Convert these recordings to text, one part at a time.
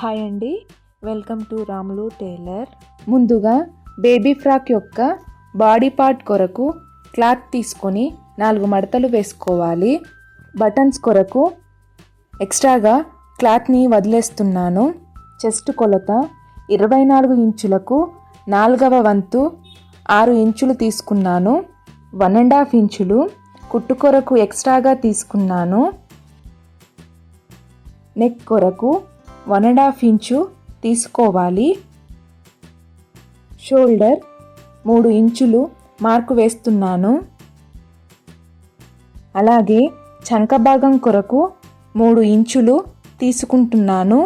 Hi అండి, welcome to Ramulu tailor. ముందుగా baby frock యొక్క బాడీ పార్ట్ కొరకు క్లాత్ తీసుకొని 4 మడతలు వేసుకోవాలి. బటన్స్ కొరకు ఎక్స్ట్రాగా క్లాత్ని వదిలేస్తున్నాను. చెస్ట్ కొలత 24 ఇంచులకు 4వ వంతు 6 ఇంచులు తీసుకున్నాను. 1.5 ఇంచులు కుట్టు కొరకు ఎక్స్ట్రాగా తీసుకున్నాను. నెక్ కొరకు 1.5 ఇంచు తీసుకోవాలి. షోల్డర్ 3 ఇంచులు మార్కు వేస్తున్నాను. అలాగే చంక భాగం కొరకు 3 ఇంచులు తీసుకుంటున్నాను.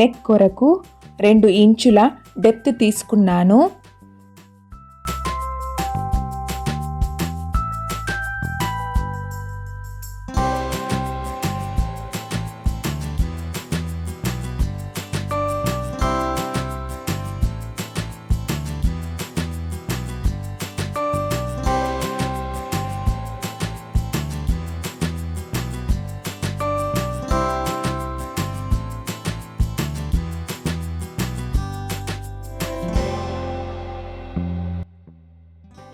నెక్ కొరకు 2 ఇంచుల డెప్త్ తీసుకున్నాను.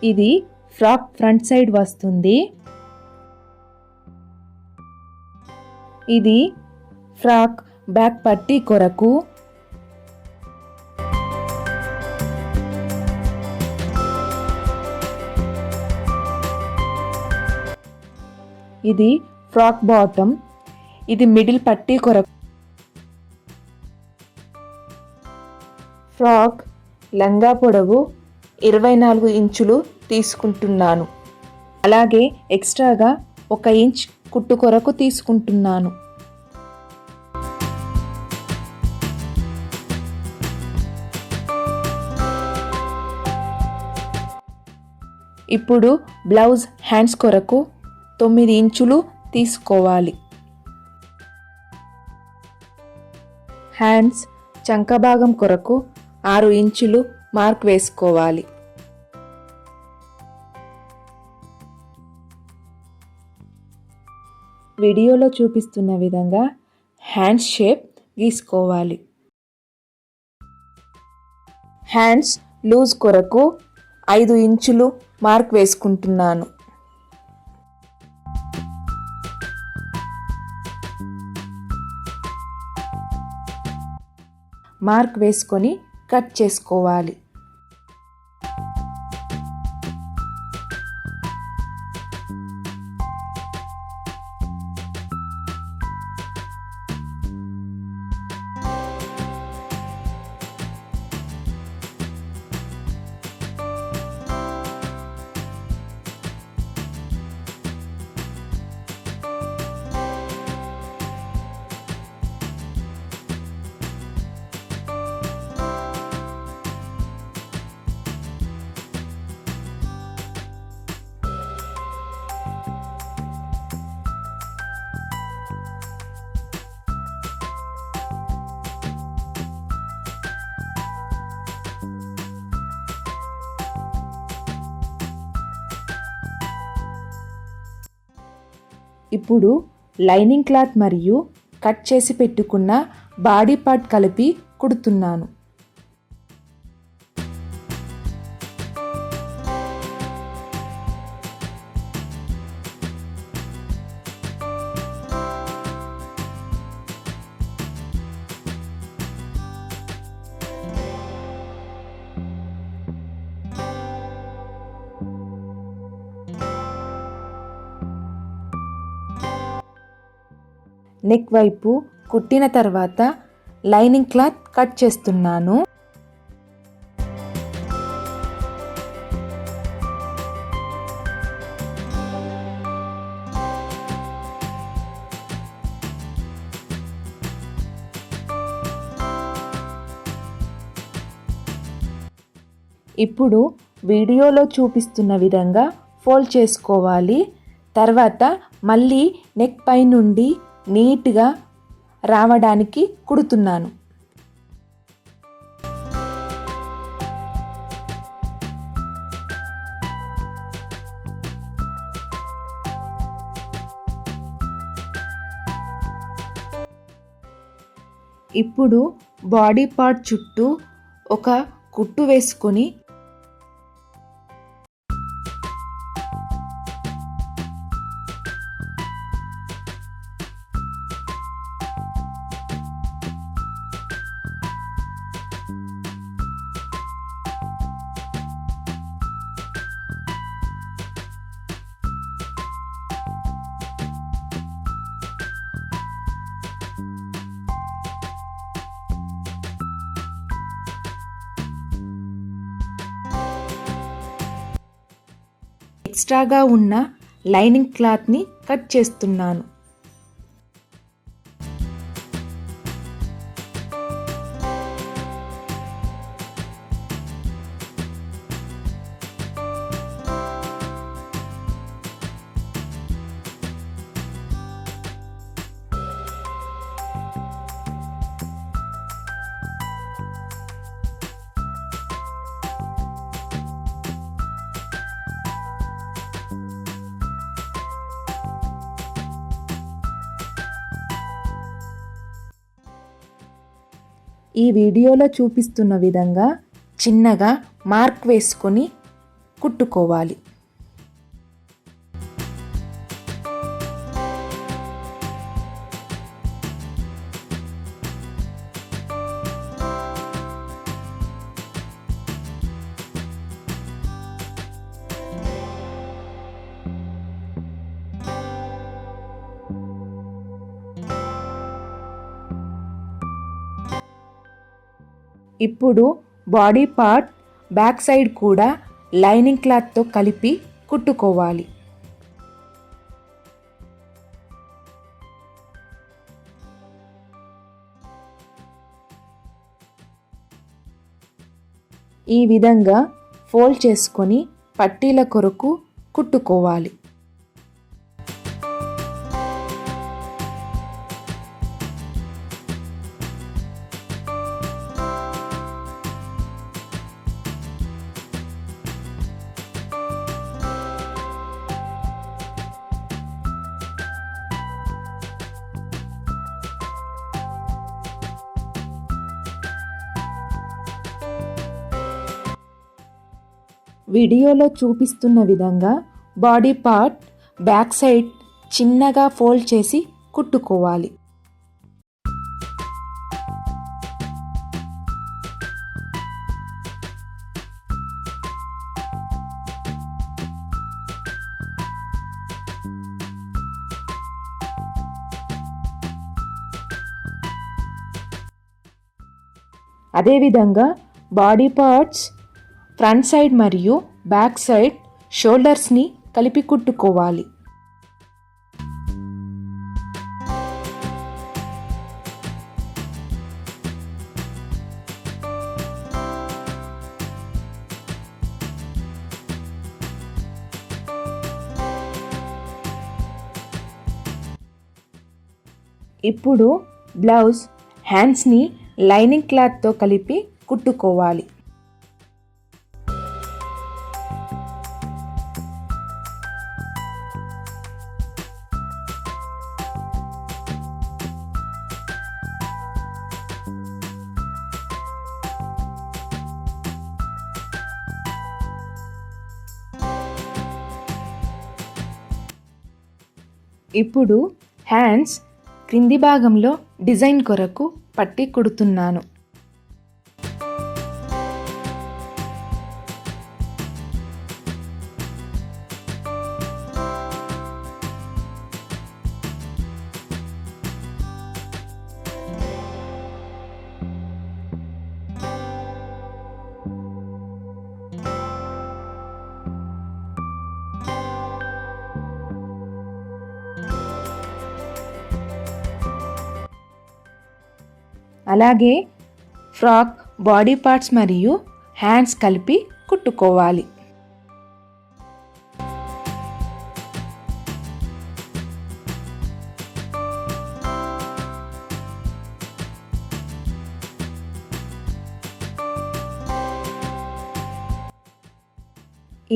ఇది ఫ్రాక్ ఫ్రంట్ సైడ్ వస్తుంది. ఇది ఫ్రాక్ బ్యాక్ పట్టీ కొరకు. ఇది ఫ్రాక్ బాటమ్. ఇది మిడిల్ పట్టీ కొరకు. ఫ్రాక్ లంగా పొడవు 24 ఇంచులు తీసుకుంటున్నాను. అలాగే ఎక్స్ట్రాగా 1 ఇంచ్ కుట్టు కొరకు తీసుకుంటున్నాను. ఇప్పుడు బ్లౌజ్ హ్యాండ్స్ కొరకు 9 ఇంచులు తీసుకోవాలి. హ్యాండ్స్ చంక భాగం కొరకు 6 ఇంచులు మార్క్ వేసుకోవాలి. వీడియోలో చూపిస్తున్న విధంగా హ్యాండ్స్ షేప్ గీసుకోవాలి. హ్యాండ్స్ లూజ్ కొరకు 5 ఇంచులు మార్క్ వేసుకుంటున్నాను. మార్క్ వేసుకొని కట్ చేసుకోవాలి. ఇప్పుడు లైనింగ్ క్లాత్ మరియు కట్ చేసి పెట్టుకున్న బాడీ పార్ట్ కలిపి కుడుతున్నాను. నెక్ వైపు కుట్టిన తర్వాత లైనింగ్ క్లాత్ కట్ చేస్తున్నాను. ఇప్పుడు వీడియోలో చూపిస్తున్న విధంగా ఫోల్డ్ చేసుకోవాలి. తర్వాత మళ్ళీ నెక్ పై నుండి నీట్గా రావడానికి కుడుతున్నాను. ఇప్పుడు బాడీ పార్ట్ చుట్టూ ఒక కుట్టు వేసుకొని ఎక్స్ట్రాగా ఉన్న లైనింగ్ క్లాత్ని కట్ చేస్తున్నాను. ఈ వీడియోలో చూపిస్తున్న విధంగా చిన్నగా మార్క్ వేసుకొని కుట్టుకోవాలి. ఇప్పుడు బాడీ పార్ట్ బ్యాక్ సైడ్ కూడా లైనింగ్ క్లాత్తో కలిపి కుట్టుకోవాలి. ఈ విధంగా ఫోల్డ్ చేసుకొని పట్టీల కొరకు కుట్టుకోవాలి. వీడియోలో చూపిస్తున్న విధంగా బాడీ పార్ట్ బ్యాక్ సైడ్ చిన్నగా ఫోల్డ్ చేసి కుట్టుకోవాలి. అదేవిధంగా బాడీ పార్ట్స్ ఫ్రంట్ సైడ్ మరియు బ్యాక్ సైడ్ షోల్డర్స్ని కలిపి కుట్టుకోవాలి. ఇప్పుడు బ్లౌజ్ హ్యాండ్స్ని లైనింగ్ క్లాత్తో కలిపి కుట్టుకోవాలి. ఇప్పుడు హ్యాండ్స్ క్రింది భాగంలో డిజైన్ కొరకు పట్టి కుడుతున్నాను. అలాగే ఫ్రాక్ బాడీ పార్ట్స్ మరియు హ్యాండ్స్ కలిపి కుట్టుకోవాలి.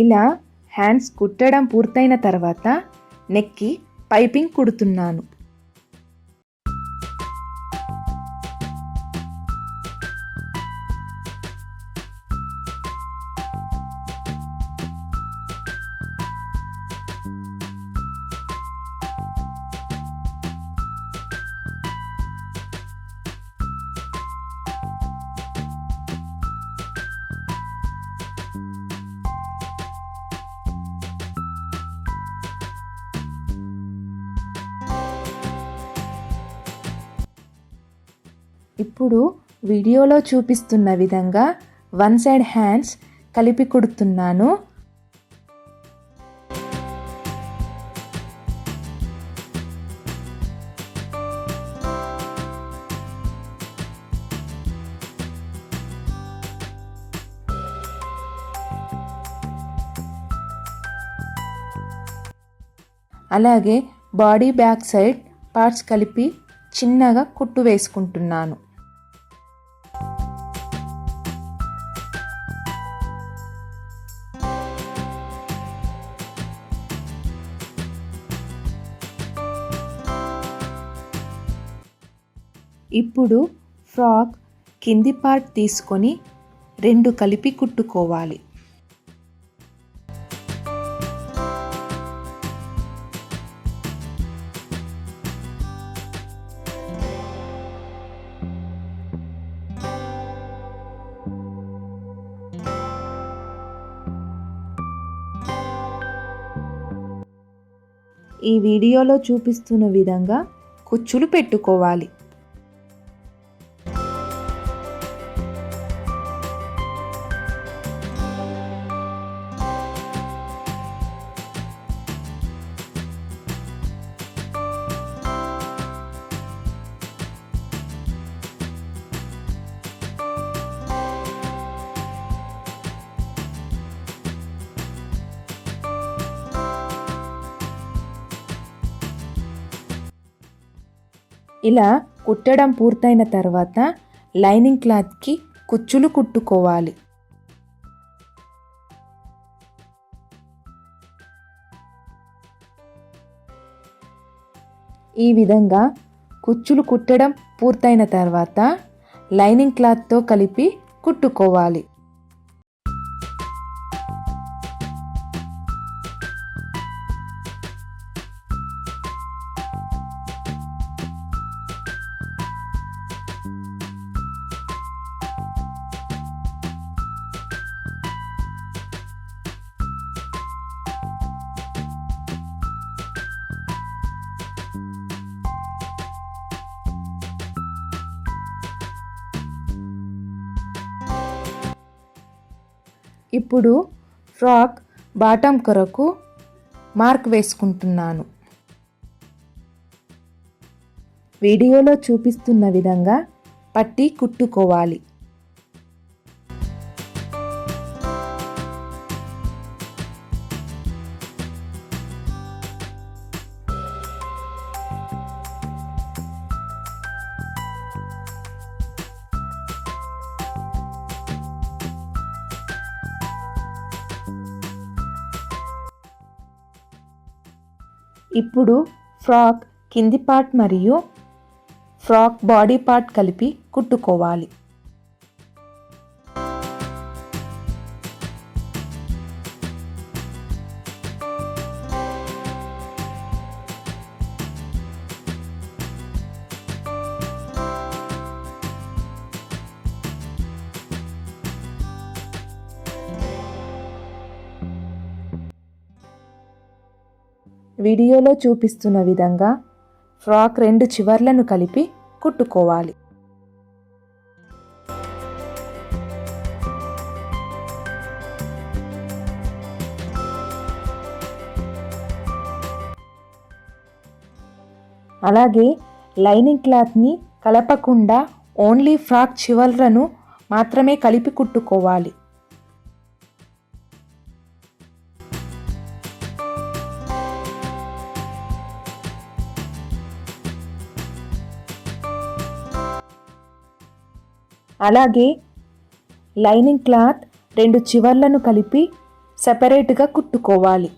ఇలా హ్యాండ్స్ కుట్టడం పూర్తయిన తర్వాత నెక్కి పైపింగ్ కుడుతున్నాను. ఇప్పుడు వీడియోలో చూపిస్తున్న విధంగా వన్ సైడ్ హ్యాండ్స్ కలిపి కుడుతున్నాను. అలాగే బాడీ బ్యాక్ సైడ్ పార్ట్స్ కలిపి చిన్నగా కుట్టు వేసుకుంటున్నాను. ఇప్పుడు ఫ్రాక్ కింది పార్ట్ తీసుకొని రెండు కలిపి కుట్టుకోవాలి. ఈ వీడియోలో చూపిస్తున్న విధంగా కుచ్చులు పెట్టుకోవాలి. ఇలా కుట్టడం పూర్తయిన తర్వాత లైనింగ్ క్లాత్కి కుచ్చులు కుట్టుకోవాలి. ఈ విధంగా కుచ్చులు కుట్టడం పూర్తయిన తర్వాత లైనింగ్ క్లాత్తో కలిపి కుట్టుకోవాలి. ఇప్పుడు ఫ్రాక్ బాటమ్ కొరకు మార్క్ వేసుకుంటున్నాను. వీడియోలో చూపిస్తున్న విధంగా పట్టి కుట్టుకోవాలి. ఇప్పుడు ఫ్రాక్ కింది పార్ట్ మరియు ఫ్రాక్ బాడీ పార్ట్ కలిపి కుట్టుకోవాలి. వీడియోలో చూపిస్తున్న విధంగా ఫ్రాక్ రెండు చివర్లను కలిపి కుట్టుకోవాలి. అలాగే లైనింగ్ క్లాత్ని కలపకుండా ఓన్లీ ఫ్రాక్ చివర్లను మాత్రమే కలిపి కుట్టుకోవాలి. అలాగే లైనింగ్ క్లాత్ రెండు చివర్లను కలిపి సెపరేట్గా కుట్టుకోవాలి.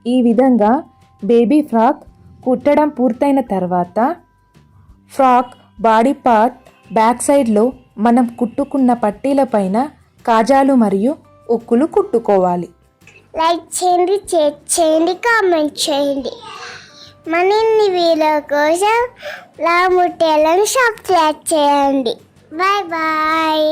ఈ విధంగా బేబీ ఫ్రాక్ కుట్టడం పూర్తయిన తర్వాత ఫ్రాక్ బాడీ పార్ట్ బ్యాక్ సైడ్లో మనం కుట్టుకున్న పట్టీల పైన కాజాలు మరియు ఉక్కులు కుట్టుకోవాలి. లైక్ చేయండి, షేర్ చేయండి, కామెంట్ చేయండి. మరిన్ని వీడియో కోసం రాము టైలర్ని సబ్స్క్రైబ్ చేయండి. Bye bye.